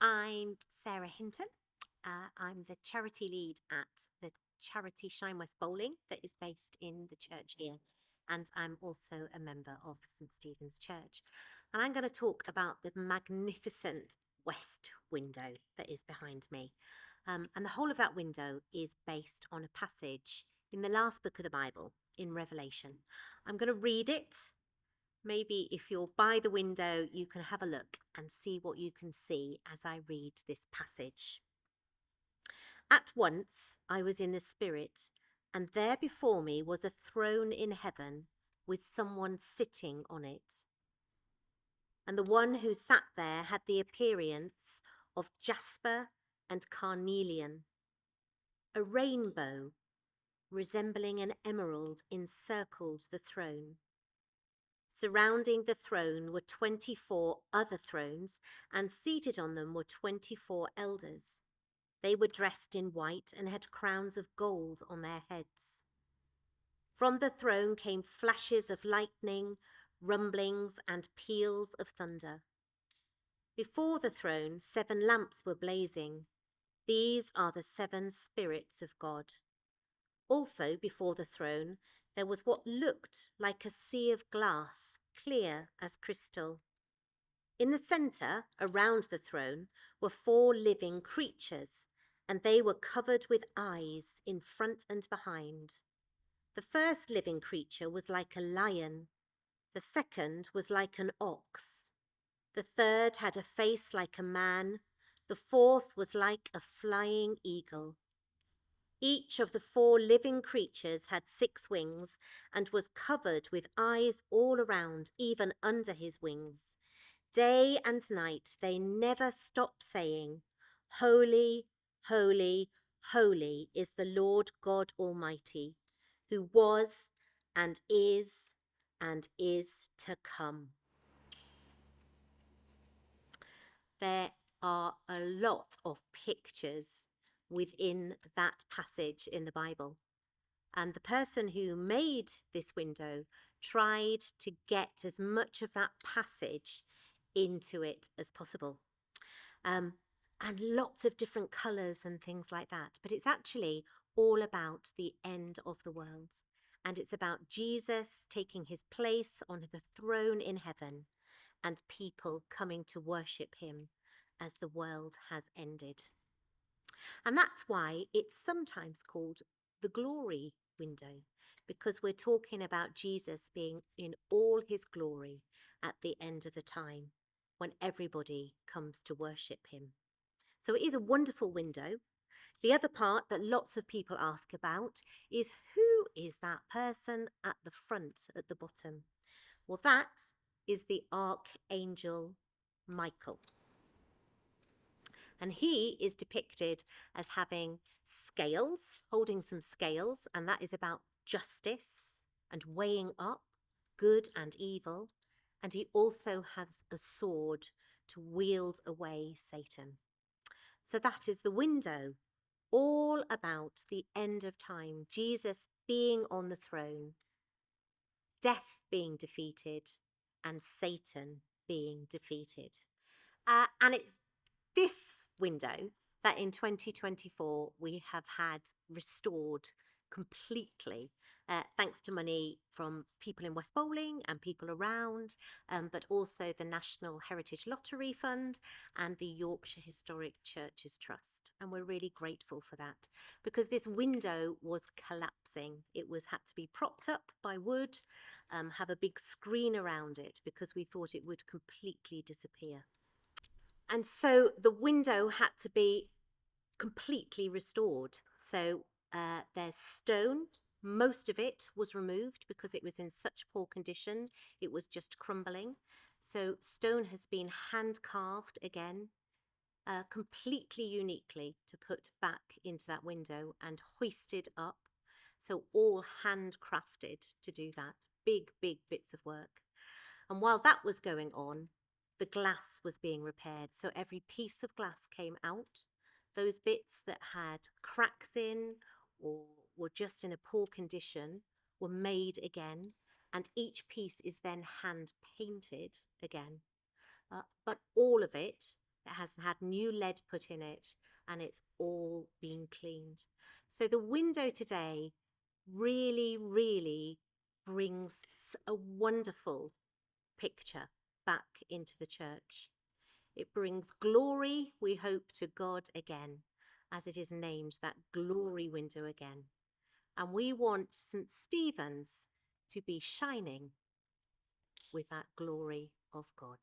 I'm Sarah Hinton. I'm the charity lead at the charity Shine West Bowling that is based in the church here. And I'm also a member of St Stephen's Church. And I'm going to talk about the magnificent west window that is behind me. And the whole of that window is based on a passage in the last book of the Bible, in Revelation. I'm going to read it. Maybe if you're by the window, you can have a look and see what you can see as I read this passage. At once I was in the Spirit, and there before me was a throne in heaven with someone sitting on it. And the one who sat there had the appearance of jasper and carnelian. A rainbow resembling an emerald encircled the throne. Surrounding the throne were 24 other thrones, and seated on them were 24 elders. They were dressed in white and had crowns of gold on their heads. From the throne came flashes of lightning, rumblings, and peals of thunder. Before the throne, 7 lamps were blazing. These are the 7 spirits of God. Also before the throne, there was what looked like a sea of glass, clear as crystal. In the centre, around the throne, were 4 living creatures, and they were covered with eyes in front and behind. The first living creature was like a lion. The second was like an ox. The third had a face like a man. The fourth was like a flying eagle. Each of the 4 living creatures had 6 wings and was covered with eyes all around, even under his wings. Day and night they never stopped saying, "Holy, holy, holy is the Lord God Almighty, who was and is to come." There are a lot of pictures within that passage in the Bible. And the person who made this window tried to get as much of that passage into it as possible. And lots of different colours and things like that. But it's actually all about the end of the world. And it's about Jesus taking his place on the throne in heaven and people coming to worship him as the world has ended. And that's why it's sometimes called the glory window, because we're talking about Jesus being in all his glory at the end of the time when everybody comes to worship him. So it is a wonderful window. The other part that lots of people ask about is, who is that person at the front at the bottom? Well, that is the Archangel Michael. And he is depicted as having scales, holding some scales, and that is about justice and weighing up good and evil. And he also has a sword to wield away Satan. So that is the window, all about the end of time, Jesus being on the throne, death being defeated, and Satan being defeated. And it's this window that in 2024 we have had restored completely, thanks to money from people in West Bowling and people around, but also the National Heritage Lottery Fund and the Yorkshire Historic Churches Trust. And we're really grateful for that, because this window was collapsing. It had to be propped up by wood, have a big screen around it, because we thought it would completely disappear. And so the window had to be completely restored. So there's stone. Most of it was removed because it was in such poor condition. It was just crumbling. So stone has been hand carved again, completely uniquely, to put back into that window and hoisted up. So all handcrafted to do that. Big, big bits of work. And while that was going on, the glass was being repaired. So every piece of glass came out. Those bits that had cracks in or were just in a poor condition were made again. And each piece is then hand painted again. But all of it It has had new lead put in it, and it's all been cleaned. So the window today really, really brings a wonderful picture back into the church. It brings glory, we hope, to God again, as it is named, that glory window again. And we want St. Stephen's to be shining with that glory of God.